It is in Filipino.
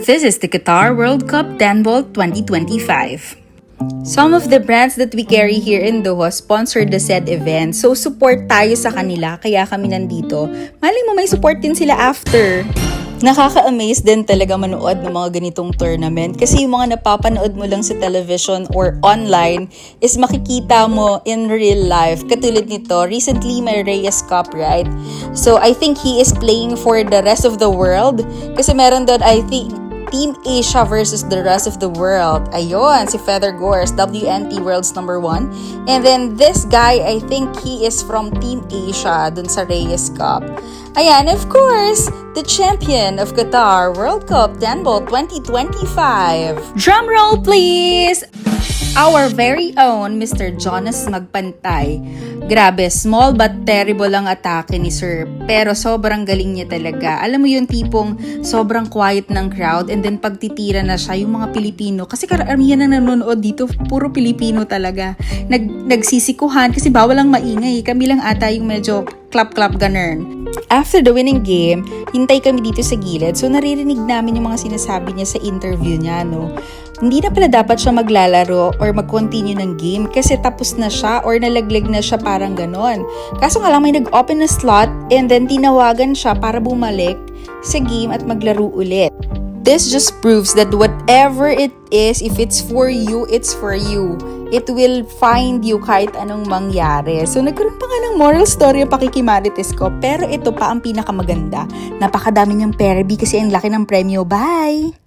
This is the Qatar World Cup Handball 2025. Some of the brands that we carry here in Doha sponsored the said event. So support tayo sa kanila, kaya kami nandito. Malay mo may support din sila after. Nakaka-amaze din talaga manood ng mga ganitong tournament kasi yung mga napapanood mo lang sa television or online is makikita mo in real life. Katulad nito, recently may Reyes Cup, right? So I think he is playing for the rest of the world kasi meron doon, I think, Team Asia versus the rest of the world. Ayun, si Feather Gores, WNT World's #1. And then this guy, I think he is from Team Asia dun sa Reyes Cup. Ayan, of course, the champion of Qatar World Cup Handball 2025. Drum roll, please! Our very own Mr. Jonas Magpantay. Grabe, small but terrible ang atake ni Sir. Pero sobrang galing niya talaga. Alam mo yung tipong sobrang quiet ng crowd and then pagtitira na siya yung mga Pilipino. Kasi karamihan na nanonood dito, puro Pilipino talaga. Nagsisikuhan kasi bawal lang maingay. Kami lang ata yung medyo clap-clap ganern. After the winning game, hintay kami dito sa gilid. So naririnig namin yung mga sinasabi niya sa interview niya, no? Hindi na pala dapat siya maglalaro or mag-continue ng game kasi tapos na siya or nalaglag na siya, parang ganon. Kaso nga lang may nag-open na slot and then tinawagan siya para bumalik sa game at maglaro ulit. This just proves that whatever it is, if it's for you, it's for you. It will find you kahit anong mangyari. So nagkaroon pa nga ng moral story ang pakikimarites ko. Pero ito pa ang pinakamaganda. Napakadami niyang perby kasi ang laki ng premyo. Bye!